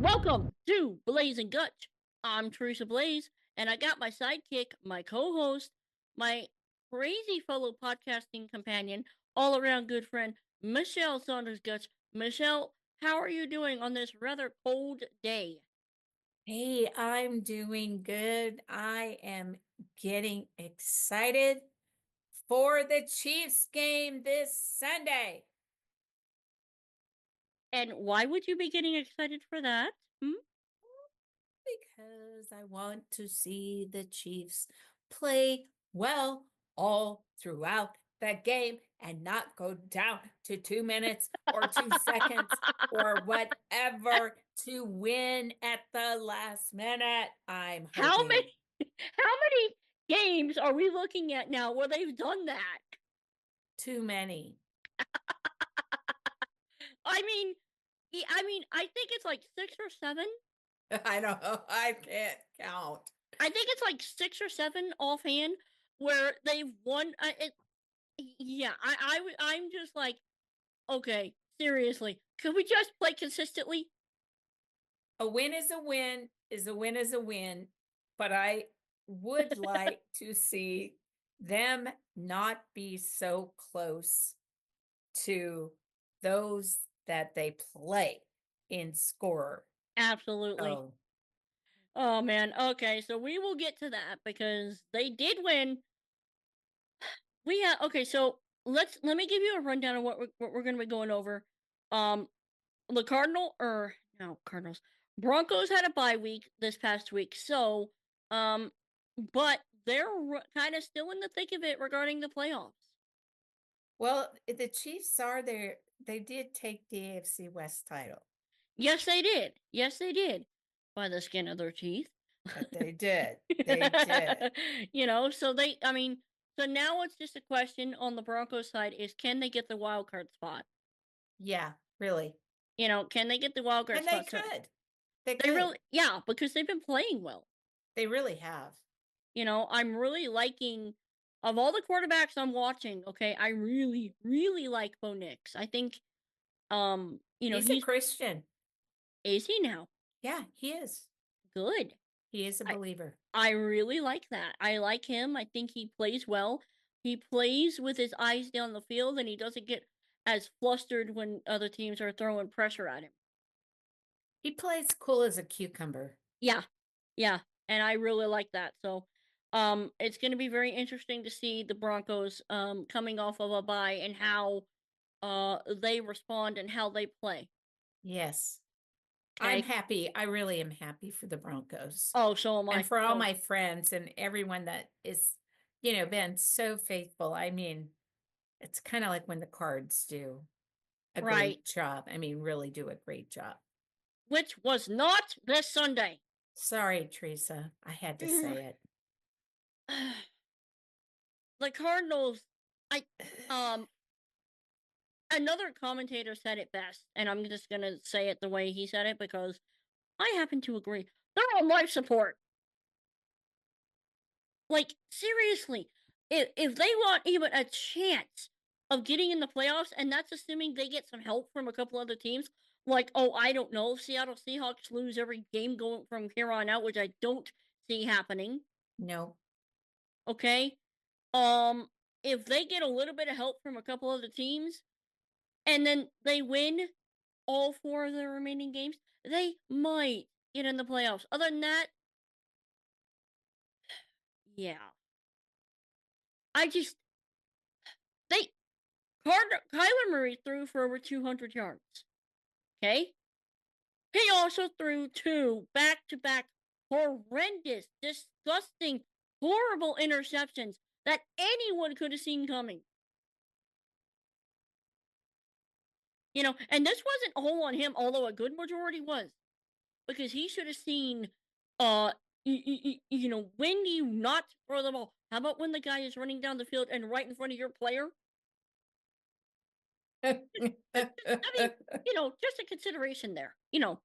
Welcome to Blaes and Gottsch. I'm Teresa Blaes, and I got my sidekick, my co-host, my crazy fellow podcasting companion, all-around good friend, Mischelle Saunders Gottsch. Mischelle, how are you doing on this rather cold day? Hey, I'm doing good. I am getting excited for the Chiefs game this Sunday And why would you be getting excited for that? Hmm? because I want to see the Chiefs play well all throughout the game and not go down to 2 minutes or 2 seconds or whatever to win at the last minute. I'm How hoping. many how many games are we looking at now where they've done that? Too many. I think it's like 6 or 7. I don't know. I can't count. I think it's like 6 or 7 offhand where they've won. Yeah, I'm just like, okay, seriously, could we just play consistently? A win is a win is a win is a win, but I would like to see them not be so close to those that they play in score. Absolutely. Oh, Oh man. Okay, so we will get to that because they did win. Okay. So let me give you a rundown of what we're going to be going over. Um, the Cardinals. Broncos had a bye week this past week, so um, but they're kind of still in the thick of it regarding the playoffs. well, the Chiefs are there. They did take the AFC West title. Yes, they did. Yes, they did. By the skin of their teeth. But they did. They did. So now it's just a question on the Broncos side is can they get the wild card spot? Yeah, really. Can they get the wild card And they spot? So could. They they could. really, yeah, because they've been playing well. They really have. I'm really liking of all the quarterbacks I'm watching. Okay, I really, really like Bo Nix. I think, He's a Christian. is he now Yeah, he is. good? He is a I believer. I really like that. I like him. I think he plays well. He plays with his eyes down the field, and he doesn't get as flustered when other teams are throwing pressure at him. He plays cool as a cucumber. Yeah, yeah, and I really like that. So, it's going to be very interesting to see the Broncos coming off of a bye and how they respond and how they play. Yes. I'm Okay. happy. I really am happy for the Broncos Oh, so am and I. for all So my friends and everyone that is, been so faithful. I mean, it's kind of like when the Cards do a right, great job. I mean, really do a great job. which was not this Sunday. Sorry, Teresa. I had to say it. The Cardinals. I Another commentator said it best, and I'm just gonna say it the way he said it because I happen to agree. They're on life support. Like seriously, if they want even a chance of getting in the playoffs, and that's assuming they get some help from a couple other teams, like I don't know, Seattle Seahawks lose every game going from here on out, which I don't see happening. No. Okay, if they get a little bit of help from a couple other teams, and then they win all 4 of the remaining games, they might get in the playoffs. Other than that, yeah. I just they Kyler Murray threw for over 200 yards. Okay? He also threw 2 back-to-back horrendous, disgusting, horrible interceptions that anyone could have seen coming. And this wasn't all on him, although a good majority was. Because he should have seen, uh, when do you not throw the ball? How about when the guy is running down the field and right in front of your player? Just a consideration there. Um,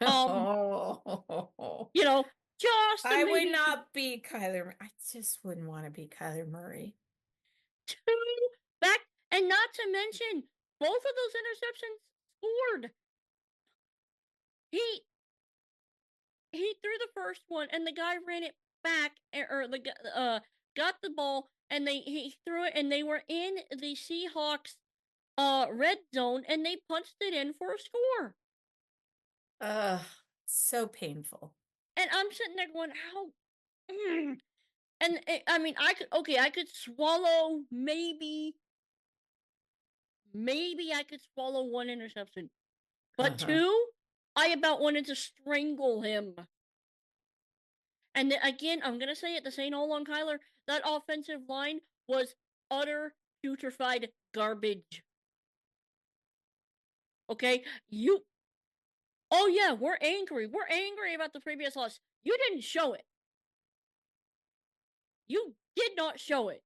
Oh, you know, just a I would maybe not be Kyler. I just wouldn't want to be Kyler Murray. 2 back, and not to mention both of those interceptions scored. He he threw the first one, and the guy ran it back, or got the ball, and he threw it, and they were in the Seahawks red zone, and they punched it in for a score. So painful. And I'm sitting there going, how? And I mean, I could swallow maybe I could swallow one interception, but two, I about wanted to strangle him. And again, I'm gonna say it. This ain't all on Kyler. That offensive line was utter putrefied garbage. Okay, you. Oh yeah, we're angry. We're angry about the previous loss. You didn't show it. You did not show it.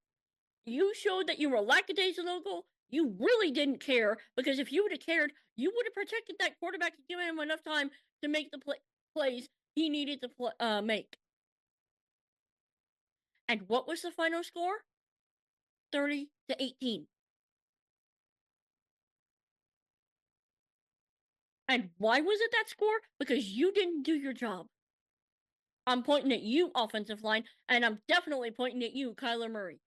You showed that you were lackadaisical. You really didn't care, because if you would have cared, you would have protected that quarterback and given him enough time to make the plays he needed to make. And what was the final score? 30-18. And why was it that score? Because you didn't do your job. I'm pointing at you, offensive line, and I'm definitely pointing at you, Kyler Murray.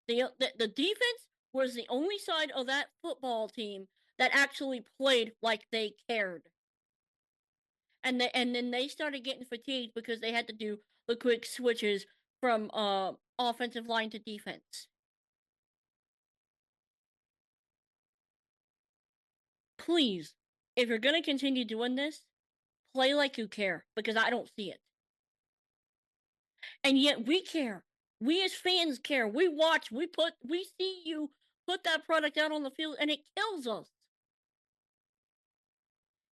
The defense was the only side of that football team that actually played like they cared. And then they started getting fatigued because they had to do the quick switches from offensive line to defense. Please, if you're going to continue doing this, play like you care, because I don't see it. And yet we care. We as fans care. We watch, we see you put that product out on the field, and it kills us.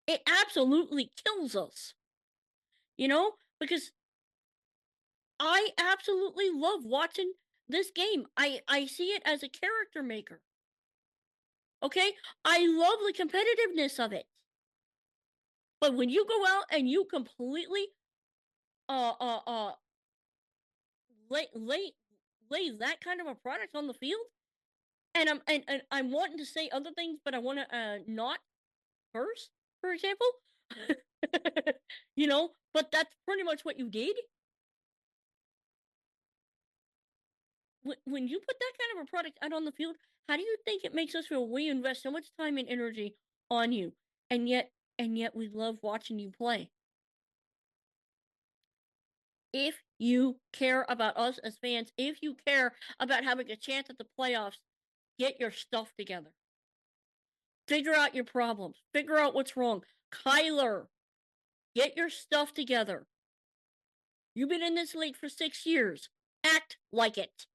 It absolutely kills us. You know, because I absolutely love watching this game. I see it as a character maker. Okay? I love the competitiveness of it. But when you go out and you completely uh uh uh lay that kind of a product on the field, and I'm wanting to say other things, but I want to not curse, for example. But that's pretty much what you did. When you put that kind of a product out on the field, how do you think it makes us feel? We invest so much time and energy on you, and yet we love watching you play. If you care about us as fans, if you care about having a chance at the playoffs, get your stuff together. Figure out your problems. Figure out what's wrong. Kyler, get your stuff together. You've been in this league for 6 years. Act like it.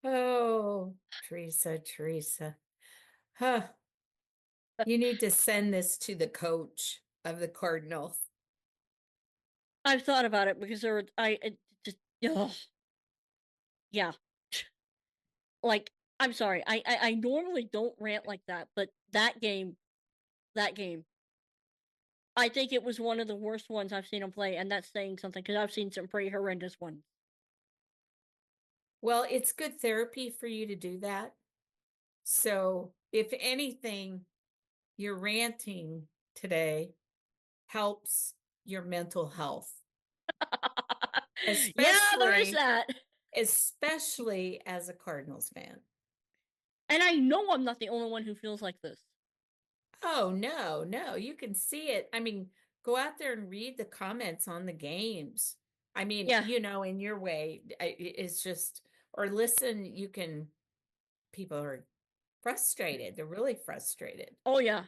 Oh, Teresa. Huh. You need to send this to the coach of the Cardinals. I've thought about it, because yeah. Like, I'm sorry. I normally don't rant like that, but that game, I think it was one of the worst ones I've seen him play, and that's saying something, because I've seen some pretty horrendous ones. Well, it's good therapy for you to do that. So, if anything, your ranting today helps your mental health. Yeah, there is that. Especially as a Cardinals fan. And I know I'm not the only one who feels like this. Oh, no, you can see it. I mean, go out there and read the comments on the games. I mean, Yeah. in your way, it's just, or listen, people are frustrated. They're really frustrated. Oh, yeah.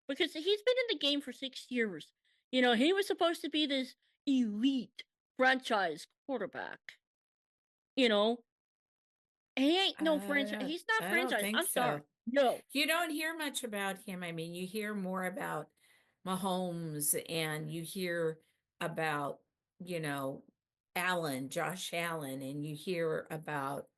Because he's been in the game for 6 years. He was supposed to be this elite franchise quarterback. He ain't no franchise. He's not franchise. I'm sorry. No. You don't hear much about him. I mean, you hear more about Mahomes, and you hear about, Josh Allen, and you hear about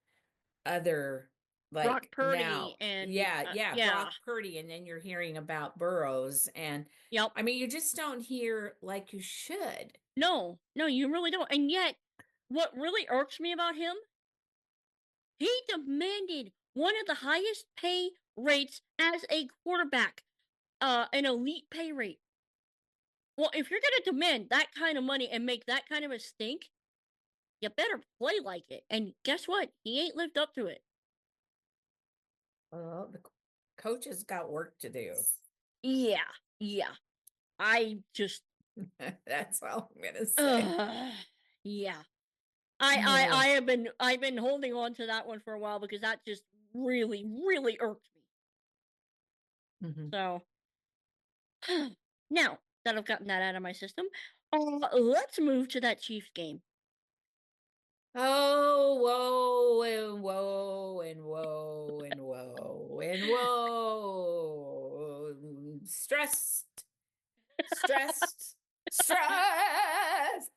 other, like, Brock Purdy now. and Yeah, Brock Purdy, and then you're hearing about Burrows, and yep. I mean, you just don't hear like you should. No, you really don't. And yet, what really irks me about him, he demanded one of the highest pay rates as a quarterback, an elite pay rate. Well, if you're gonna demand that kind of money and make that kind of a stink, you better play like it. And guess what? He ain't lived up to it. Well, the coaches got work to do. Yeah, yeah. I just, That's all I'm gonna say. yeah. Oh. I've been holding on to that one for a while because that just really, really irked me. Mhm. So now that I've gotten that out of my system, let's move to that Chiefs game. Oh, whoa, and whoa, and whoa, and whoa, and whoa. Stressed, stressed, stressed.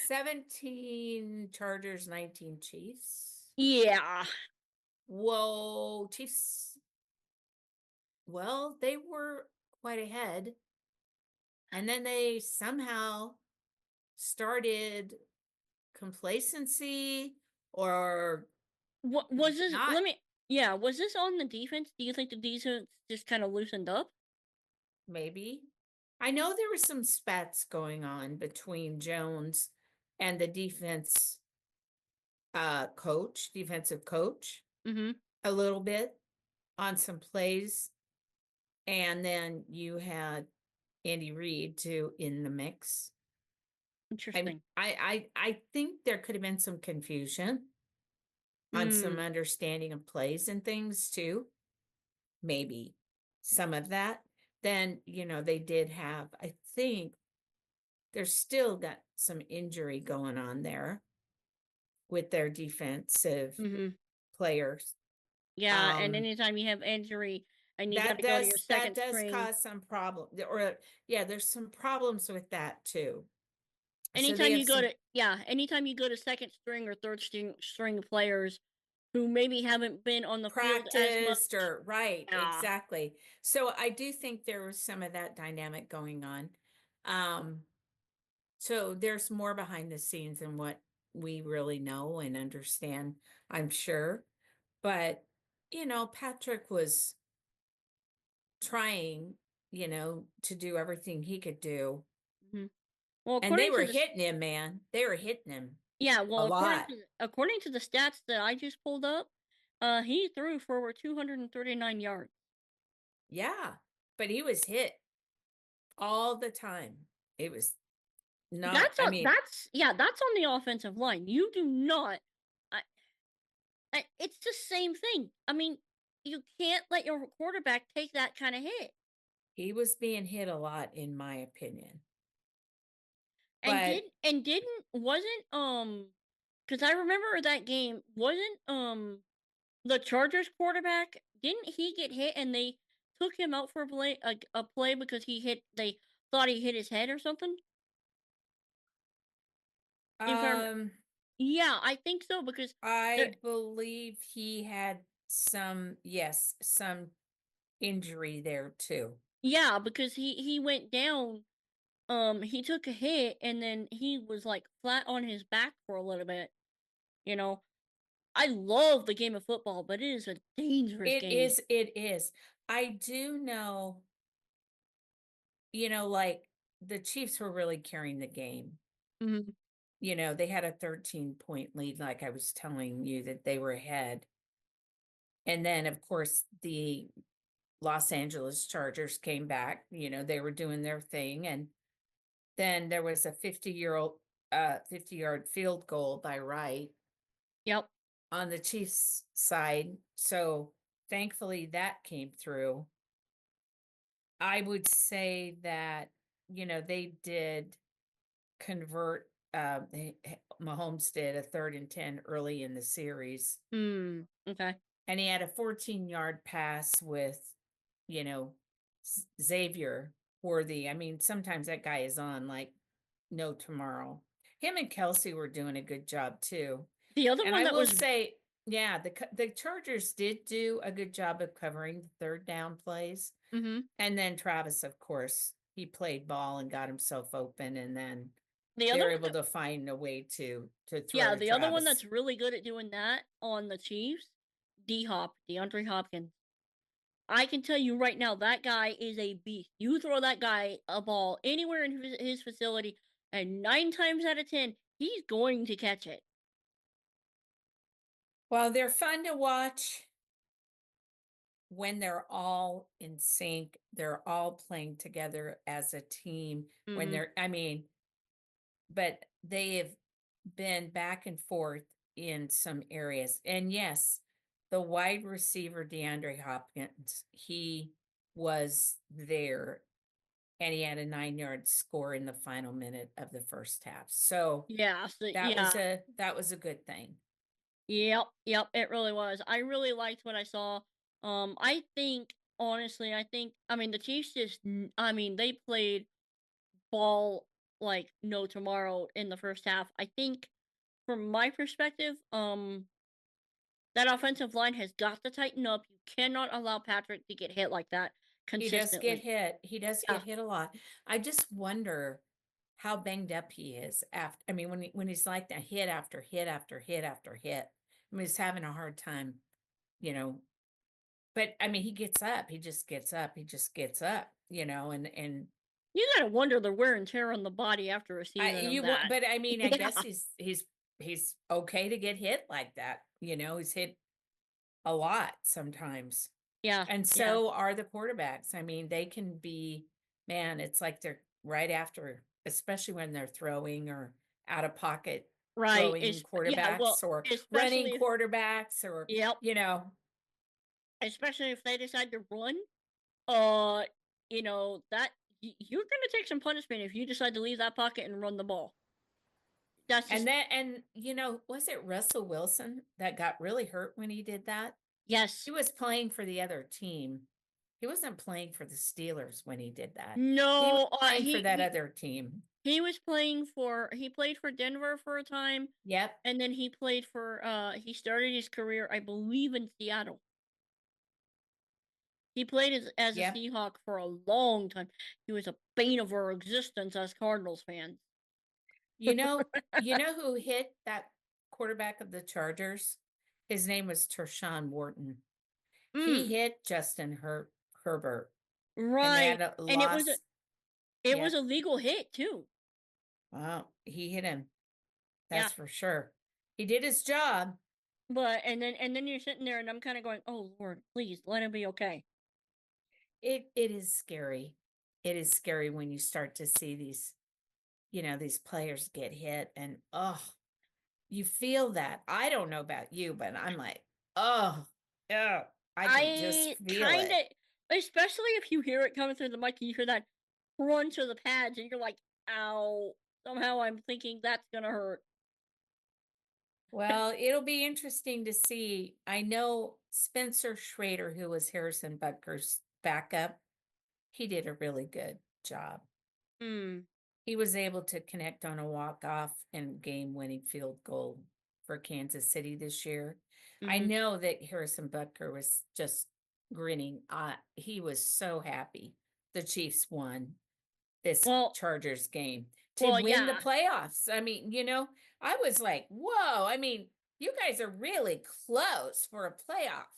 17 Chargers, 19 Chiefs. Yeah. Whoa, Chiefs. Well, they were quite ahead. And then they somehow started complacency or What was this? not. Let me. Yeah, was this on the defense? Do you think the defense just kind of loosened up? Maybe. I know there was some spats going on between Jones and the defensive coach, Mm-hmm. a little bit on some plays. And then you had Andy Reid too in the mix. Interesting. I think there could have been some confusion on some Mm. understanding of plays and things too. Maybe some of that. Then, they did have, I think there's still got some injury going on there with their defensive Mm-hmm. players. Yeah, and Um, anytime you have injury and you got that to go to your does that second does string, cause some problem, or yeah, there's some problems with that too. So they anytime have you go some to anytime you go to second string or third string players who maybe haven't been on the field as practiced much. or right, Yeah. exactly. So I do think there was some of that dynamic going on. Um, so there's more behind the scenes than what we really know and understand, I'm sure. But, Patrick was trying, to do everything he could do. Mm-hmm. Well, And they were hitting him, man. They were hitting him a lot. according to the stats that I just pulled up, he threw for over 239 yards. Yeah. But he was hit all the time. It was not, That's on that's on the offensive line. You do not. I, it's the same thing. I mean, you can't let your quarterback take that kind of hit. he was being hit a lot, in my opinion. And But didn't wasn't because I remember that game wasn't the Chargers quarterback, didn't he get hit and they took him out for a play because they thought he hit his head or something? If I um Yeah, I think so because I there believe he had some injury there too. yeah, because he went down, he took a hit and then he was like flat on his back for a little bit, you know. I love the game of football, but it is a dangerous It game. is, it is. I do know, like the Chiefs were really carrying the game. Mhm. They had a 13-point lead, like I was telling you that they were ahead. And then, of course, the Los Angeles Chargers came back. They were doing their thing. And then there was a 50-yard field goal by Wright Yep. on the Chiefs side. So thankfully that came through. I would say that, they did convert, Mahomes did a 3rd and 10 early in the series. Okay. And he had a 14-yard pass with, you know, Xavier Worthy. I mean, sometimes that guy is on like no tomorrow. Him and Kelsey were doing a good job too. The other And one I that will was say, yeah, the Chargers did do a good job of covering the third down plays. mhm. And then Travis, of course, he played ball and got himself open, and then The other they're one able to find a way to throw Yeah, to the other one Travis. that's really good at doing that on the Chiefs D-Hop, DeAndre Hopkins. I can tell you right now, that guy is a beast. You throw that guy a ball anywhere in his facility, and 9 times out of 10, he's going to catch it. Well, they're fun to watch when they're all in sync. They're all playing together as a team. When Mhm. but they have been back and forth in some areas. And yes, the wide receiver, DeAndre Hopkins, he was there and he had a 9-yard score in the final minute of the first half. So Yeah, so that yeah. was a good thing. Yep, it really was. I really liked what I saw. I think honestly, I mean the Chiefs I mean they played ball like no tomorrow in the first half. I think from my perspective, that offensive line has got to tighten up. You cannot allow Patrick to get hit like that He does get consistently. hit. He does Yeah, get hit a lot. I just wonder how banged up he is after. I mean, when he's like that, hit after hit after hit after hit. I mean, he's having a hard time, you know. But I mean, he gets up. He just gets up. He just gets up, and you gotta wonder the wear and tear on the body after a I season of you want. that. But I mean, I Yeah, guess he's okay to get hit like that. He's hit a lot sometimes. yeah, And yeah. so are the quarterbacks. I mean, they can be, man, it's like they're right after, especially when they're throwing or out of pocket Right. throwing Yeah. quarterbacks Well, or running especially if quarterbacks or, yep, you know, especially if they decide to run. You know that you're gonna take some punishment if you decide to leave that pocket and run the ball. That's just was it Russell Wilson that got really hurt when he did that? He yes. was playing for the other team. He wasn't playing for the Steelers when he did that. He was No, playing for that other team. he was he played for Denver for a time, Yep. and then he started his career, I believe, in Seattle. He played as a Yep. Seahawk for a long time. He was a bane of our existence as Cardinals fans. You know who hit that quarterback of the Chargers? His name was Tershawn Wharton. He Mm, hit Herbert, and they had right. a And loss. it was Yep. a legal hit too. Wow, he hit him. Yeah. That's for sure. He did his job. But and then you're sitting there and I'm kind of going, "Oh Lord, please let him be okay." It is scary. It is scary when you start to see these players get hit, and you feel that. I don't know about you, but I'm like, oh, yeah, I can just I feel kind it. of, especially if you hear it coming through the mic and you hear that crunch of the pads and you're like, "Ow." Somehow I'm thinking that's going to hurt. Well, it'll be interesting to see. I know Spencer Schrader, who was Harrison Butker's backup, he did a really good job. Hmm. He was able to connect on a walk-off and game-winning field goal for Kansas City this year. I Mhm. know that Harrison Butker was just grinning. He was so happy the Chiefs won this Well, Chargers game to well, win the yeah. playoffs. I mean, I was like, whoa. I mean, you guys are really close for a playoff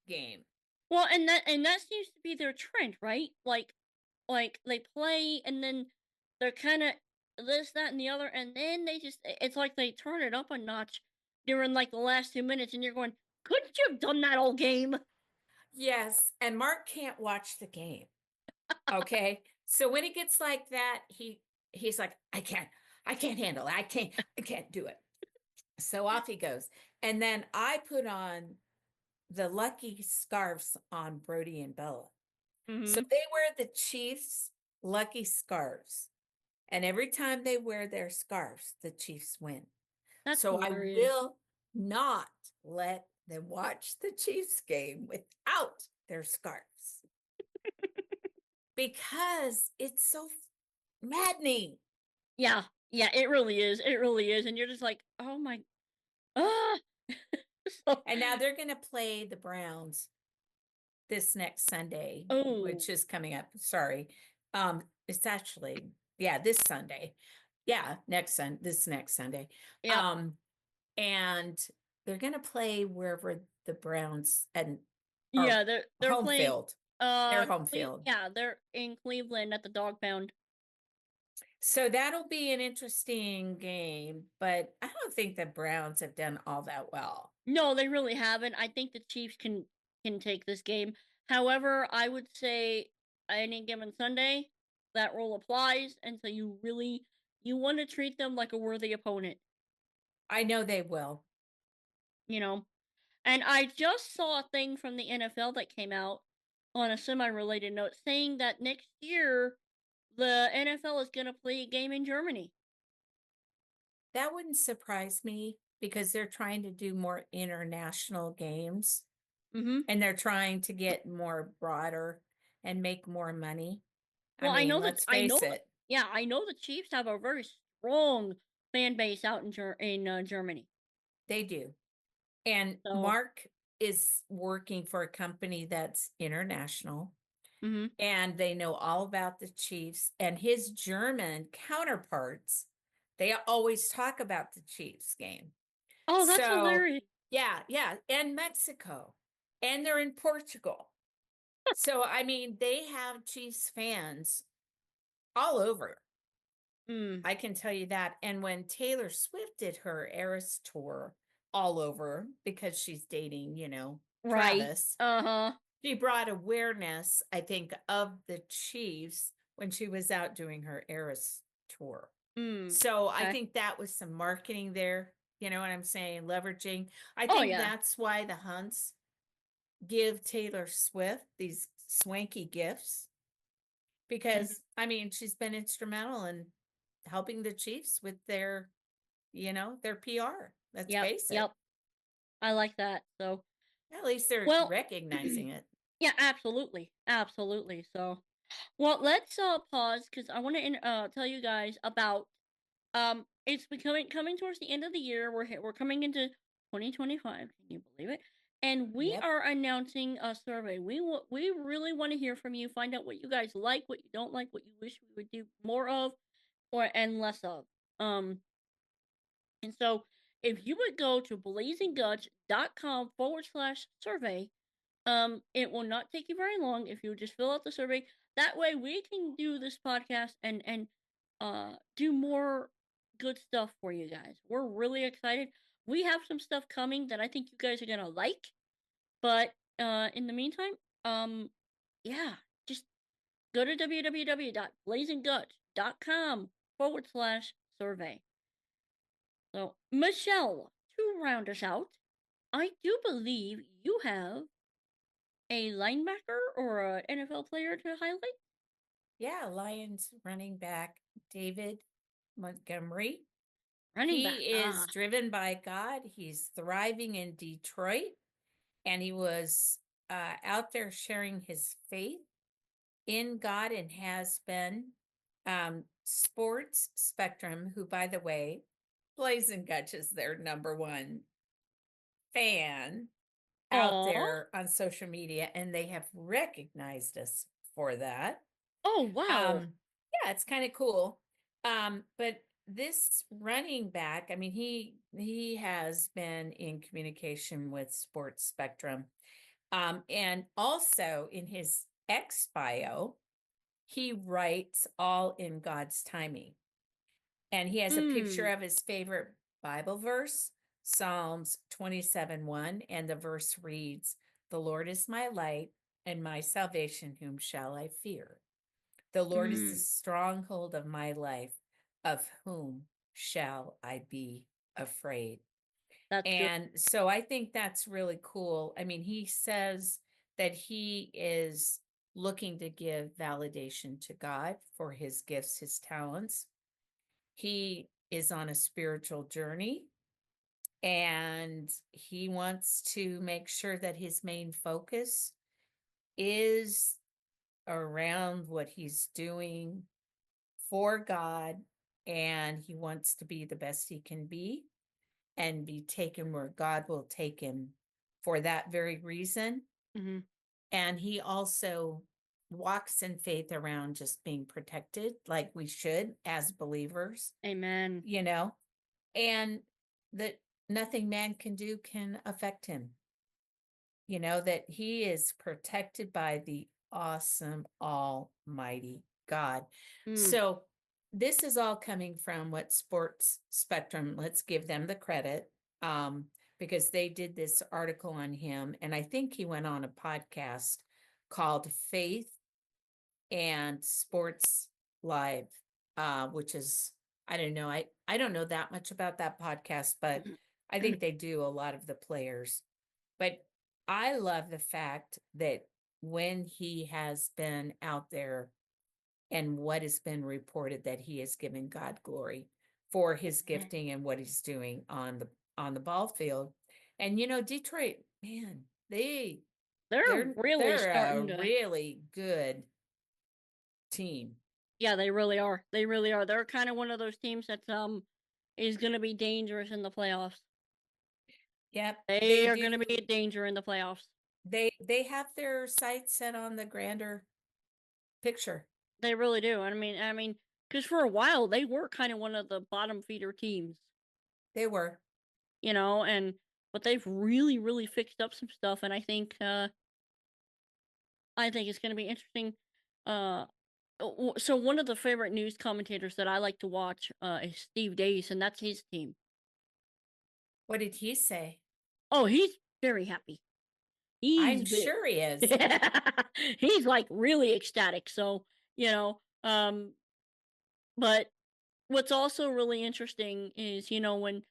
game. Well, and that seems to be their trend, right? Like they play and then they're kind of this, that, and the other, and then it's like they turn it up a notch during like the last 2 minutes, and you're going, couldn't you have done that all game? Yes. And Mark can't watch the game. Okay. So when it gets like that, he's like, I can't handle it. I can't do it. So off he goes. And then I put on the lucky scarves on Brody and Bella. So Mm-hmm. they wear the Chiefs lucky scarves. And every time they wear their scarves, the Chiefs win. That's So I hilarious. will not let them watch the Chiefs game without their scarves because it's so maddening. Yeah, yeah, it really is. It really is, and you're just like, oh my, ah. So, And now they're going to play the Browns this next Sunday, oh, which is coming up. Sorry. It's actually, yeah, this Sunday. Yeah, this next Sunday. yep. Um, and they're going to play wherever the Browns and Yeah, our they're home playing. field. Their home field. Yeah, they're in Cleveland at the Dog Pound. So that'll be an interesting game, but I don't think the Browns have done all that well. No, they really haven't. I think the Chiefs can take this game. However, I would say any given Sunday, that rule applies, and so you want to treat them like a worthy opponent. I know they will. You know, and I just saw a thing from the NFL that came out on a semi-related note saying that next year the NFL is going to play a game in Germany. That wouldn't surprise me because they're trying to do more international games Mm-hmm. and they're trying to get more broader and make more money. I Well, mean, let's face it, yeah, I know the Chiefs have a very strong fan base out in Germany. they do. And So, Mark is working for a company that's international mm-hmm. and they know all about the Chiefs and his German counterparts. They always talk about the Chiefs game. Oh, that's So, hilarious. yeah, and Mexico, and they're in Portugal. So, I mean, they have Chiefs fans all over. Mm. I can tell you that. And when Taylor Swift did her Eras tour all over because she's dating, Right. Travis, Uh-huh. she brought awareness, I think, of the Chiefs when she was out doing her Eras tour. Mm. So I Okay. think that was some marketing there. You know what I'm saying? Leveraging. I Oh think yeah. that's why the Hunts give Taylor Swift these swanky gifts Mm-hmm. because, I mean, she's been instrumental in helping the Chiefs with their PR. Let's Yep. face it. Yep. I like that. So, At least they're well, recognizing it. yeah, absolutely. Absolutely. So, well, let's pause cuz I want to tell you guys about it's becoming coming towards the end of the year. We're coming into 2025. Can you believe it? And we Yep. are announcing a survey. We really want to hear from you. Find out what you guys like, what you don't like, what you wish we would do more of, or and less of. Um, and so if you would go to blazengottsch.com/survey, it will not take you very long if you just fill out the survey. That way we can do this podcast and do more good stuff for you guys. We're really excited. We have some stuff coming that I think you guys are gonna like. But in the meantime, um yeah, just go to www.blazengottsch.com/survey. So Mischelle, to round us out, I do believe you have a linebacker or a NFL player to highlight? Yeah, Lions running back David Montgomery. Running He back. is driven by God. He's thriving in Detroit, and he was out there sharing his faith in God and has been. Sports Spectrum, who, by the way, Blaes and Gottsch is their number one fan out Aw. there on social media, and they have recognized us for that. Oh, wow. Yeah, it's kind of cool. But this running back, I mean, he has been in communication with Sports Spectrum. And also in his X bio, he writes all in God's timing. And he has a picture Mm. of his favorite Bible verse, Psalms 27:1, and the verse reads, "The Lord is my light and my salvation, whom shall I fear? The Lord is the Mm. stronghold of my life, of whom shall I be afraid?" That's good. And so I think that's really cool. I mean, he says that he is looking to give validation to God for his gifts, his talents. He is on a spiritual journey and he wants to make sure that his main focus is around what he's doing for God, and he wants to be the best he can be and be taken where God will take him for that very reason. Mm-hmm. And he also walks in faith around just being protected, like we should as believers, Amen. you know, and that nothing man can do can affect him. that he is protected by the awesome Almighty God. Mm. So this is all coming from what Sports Spectrum, let's give them the credit, because they did this article on him. And I think he went on a podcast called Faith and Sports Live, which is, I don't know. I don't know that much about that podcast, but I think they do a lot of the players. But I love the fact that when he has been out there and what has been reported, that he has given God glory for his gifting and what he's doing on the ball field. And Detroit, man, They're really they're a starting to. really good team. Yeah, they really are. They really are. They're kind of one of those teams that is going to be dangerous in the playoffs. Yep, they They are going to be do. a danger in the playoffs. They have their sights set on the grander picture. They really do. I mean, because for a while they were kind of one of the bottom feeder teams, They were. and but they've really, really fixed up some stuff, and I think it's going to be interesting. Uh, so one of the favorite news commentators that I like to watch is Steve Dace, and that's his team. What did he say? Oh, he's very happy. I'm He's sure he is. he's like really ecstatic. So you know, but what's also really interesting is when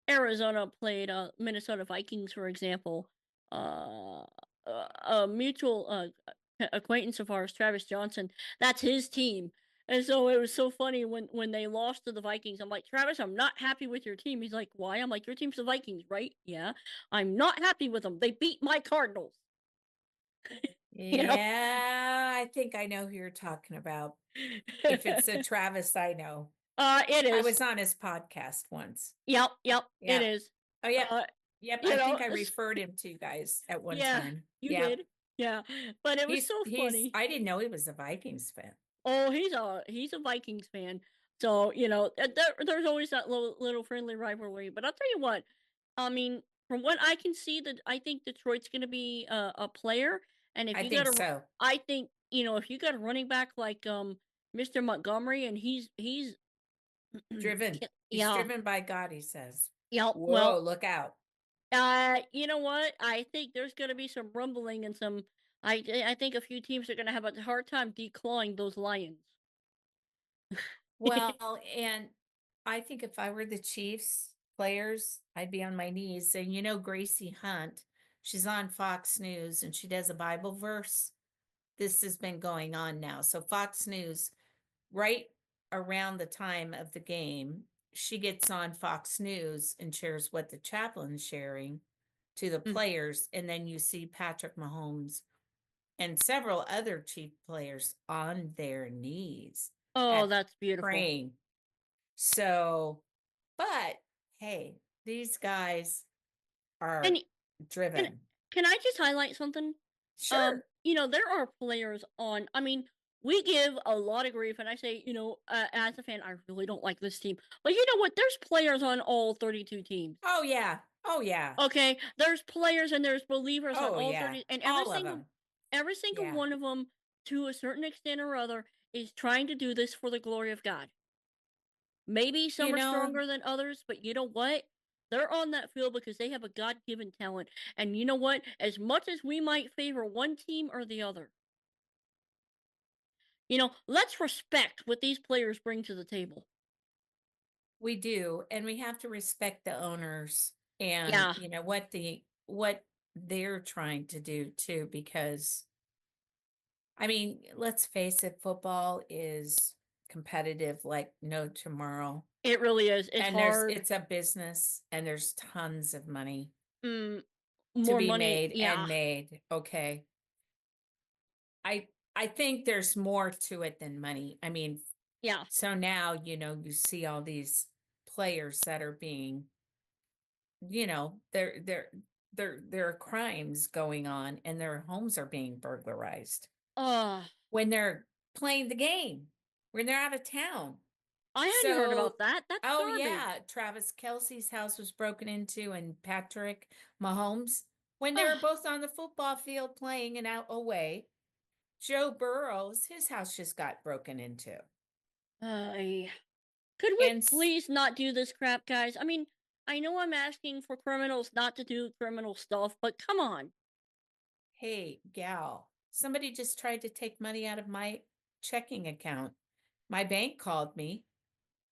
Arizona played Minnesota Vikings, for example, uh, a mutual acquaintance of ours, Travis Johnson, that's his team. And so it was so funny when they lost to the Vikings. I'm like, Travis, I'm not happy with your team. He's like, why? I'm like, your team's the Vikings, right? Yeah. I'm not happy with them. They beat my Cardinals. you know? Yeah, I think I know who you're talking about. If it's a Travis, I know. It I is. was on his podcast once. Yep, yep, it Yep. is. Oh, yep. Uh, Yep. you I know, think I referred him to you guys at one yeah, time. you Yep. did. Yeah, but it was so funny. I didn't know he was a Vikings fan. Oh, he's a Vikings fan. So there's always that little friendly rivalry. But I'll tell you what. I mean, from what I can see, that I think Detroit's going to be a player. And if I you think got a, so. I think if you got a running back like Mr. Montgomery, and he's Driven. He's yeah, driven by God, he says. yeah. Whoa, Well, look out. you know what? I think there's going to be some rumbling and some. I think a few teams are going to have a hard time declawing those Lions. Well, and I think if I were the Chiefs players, I'd be on my knees. And Gracie Hunt, she's on Fox News and she does a Bible verse. This has been going on now. So Fox News, right around the time of the game, she gets on Fox News and shares what the chaplain's sharing to the Mm. players. And then you see Patrick Mahomes and several other Chief players on their knees Oh, at that's beautiful. praying. So, but hey, these guys And are can driven. can I just highlight something? Sure. There are players on. I mean, we give a lot of grief, and I say, as a fan, I really don't like this team. But you know what? There's players on all 32 teams. Oh yeah. Oh yeah. Okay, there's players and there's believers on Oh all yeah. 30, and All of them. every single Yeah. one of them, to a certain extent or other, is trying to do this for the glory of God. Maybe You some are know, stronger than others, but you know what? They're on that field because they have a God given talent. And you know what? As much as we might favor one team or the other, let's respect what these players bring to the table. we do, and we have to respect the owners and Yeah, what they're trying to do too, because I mean, let's face it, football is competitive like no tomorrow. it really is. It's And hard. it's a business and there's tons of money Mm, to more be money. made and Yeah, made. Okay. I I think there's more to it than money. I mean, yeah. so now, you see all these players that are being, there are crimes going on and their homes are being burglarized Uh, when they're playing the game, when they're out of town. I hadn't heard So, about that. That's oh garbage. yeah, Travis Kelsey's house was broken into and Patrick Mahomes. When they were both on the football field playing and out away, Joe Burrow's, his house just got broken into. Could we And please not do this crap, guys? I mean, I know I'm asking for criminals not to do criminal stuff, but come on. hey, gal, somebody just tried to take money out of my checking account. My bank called me.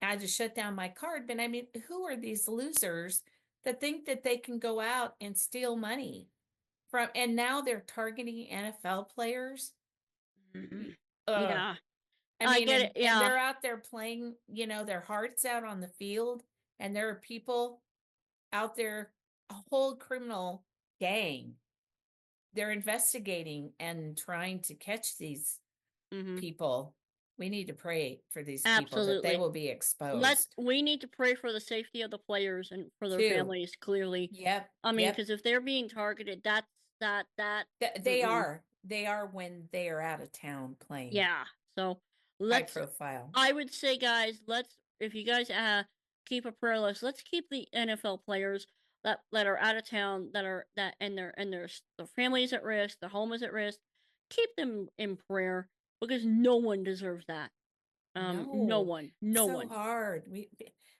I had to shut down my card. But I mean, who are these losers that think that they can go out and steal money from, and now they're targeting NFL players? Mhm. Ugh. Yeah, I I mean, get it. and Yeah. they're out there playing, their hearts out on the field, and there are people out there, a whole criminal gang. They're investigating and trying to catch these Hmm. people. We need to pray for these people that they Absolutely. will be exposed. We need to pray for the safety of the players and for their Too. families, clearly. Yep, I mean, yep. because if they're being targeted, that. They Mm-mm. are. They are when they are out of town playing. Yeah. So High let's. profile. I would say, guys, let's. If you guys keep a prayer list, let's keep the NFL players that are out of town, their families at risk, their home is at risk. Keep them in prayer because no one deserves that. No No, one, no so one. hard.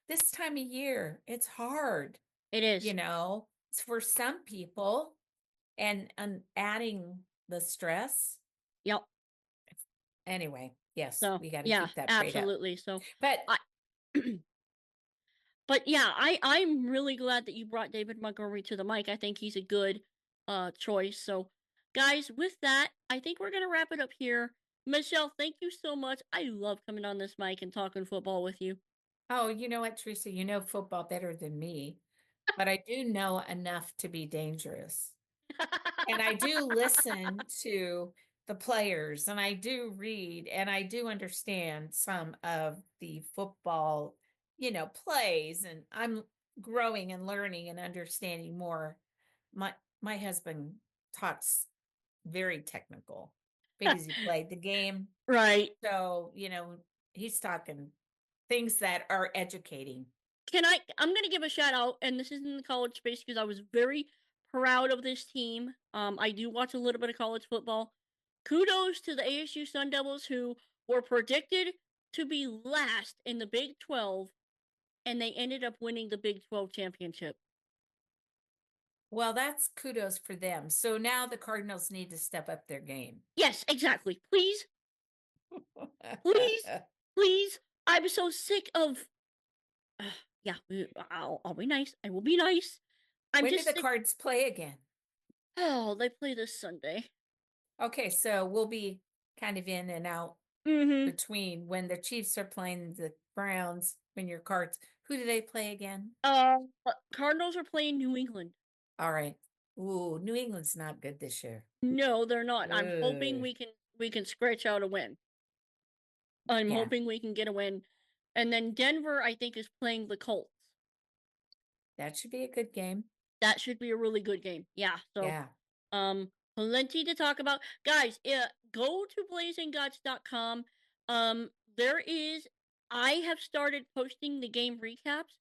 This time of year, it's hard. It is. It's for some people, and adding the stress. Yep. Anyway, yes, So we got to yeah, keep that prayed up. absolutely. So But I but yeah, I'm really glad that you brought David Montgomery to the mic. I think he's a good choice. So guys, with that, I think we're gonna wrap it up here. Mischelle, thank you so much. I love coming on this mic and talking football with you. oh, you know what, Teresa, you know football better than me, but I do know enough to be dangerous. And I do listen to the players, and I do read, and I do understand some of the football, plays, and I'm growing and learning and understanding more. My husband talks very technical because he played the game. Right. So, he's talking things that are educating. I'm gonna give a shout out, and this is in the college space because I was very proud of this team. I do watch a little bit of college football. Kudos to the ASU Sun Devils who were predicted to be last in the Big 12, and they ended up winning the Big 12 championship. Well, that's kudos for them. So now the Cardinals need to step up their game. Yes, exactly. Please, please, please. I'm so sick of. Yeah, I'll be nice. I will be nice. I'm When do just the sick. Cards play again? Oh, they play this Sunday. Okay, so we'll be kind of in and out Mm-hmm. between when the Chiefs are playing the Browns, when your Cards. Who do they play again? Cardinals are playing New England. All right. Ooh, New England's not good this year. No, they're not. I'm hoping Ugh. we can scratch out a win. I'm Yeah, hoping we can get a win. And then Denver, I think, is playing the Colts. that should be a good game. That should be a really good game. Yeah. So, Yeah. plenty to talk about, guys. Go to blazeandgottsch.com. There is. I have started posting the game recaps.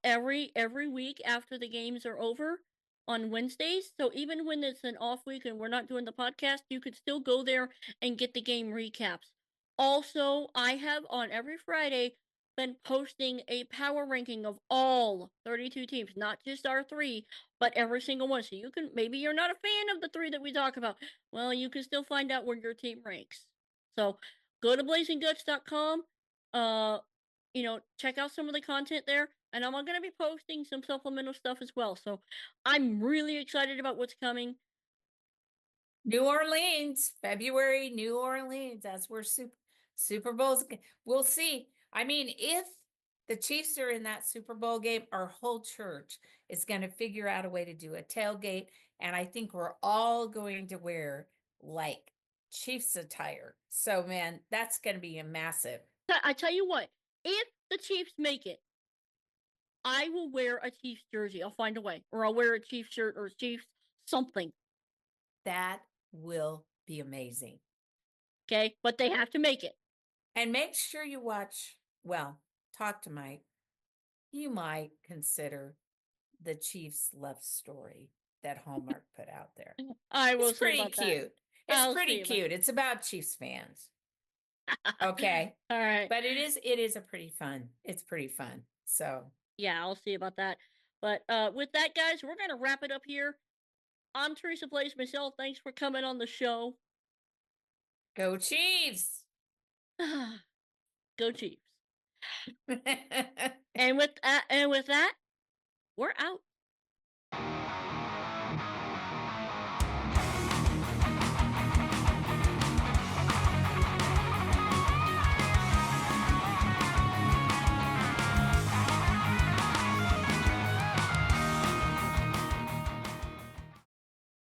Every week after the games are over on Wednesdays. So even when it's an off week and we're not doing the podcast, you could still go there and get the game recaps. Also, I have on every Friday been posting a power ranking of all 32 teams, not just our three, but every single one. So maybe you're not a fan of the three that we talk about. Well, you can still find out where your team ranks. So go to blazingguts.com. Uh, check out some of the content there. And I'm going to be posting some supplemental stuff as well. So I'm really excited about what's coming. New Orleans, February, New Orleans. That's where Super Bowl's. We'll see. I mean, if the Chiefs are in that Super Bowl game, our whole church is going to figure out a way to do a tailgate. And I think we're all going to wear like Chiefs attire. So, man, that's going to be a massive. I tell you what, if the Chiefs make it, I will wear a Chiefs jersey. I'll find a way. Or I'll wear a Chiefs shirt or a Chiefs something. That will be amazing. Okay? But they have to make it. And make sure you watch, talk to Mike. You might consider the Chiefs' love story that Hallmark put out there. I will It's see pretty about cute. that. It's I'll pretty see about cute. It's about Chiefs fans. Okay. All right. But it is a pretty fun. It's pretty fun. So Yeah, I'll see about that. But with that, guys, we're gonna wrap it up here. I'm Teresa Blaes. Mischelle, thanks for coming on the show. go Chiefs. Go Chiefs. And with that, we're out.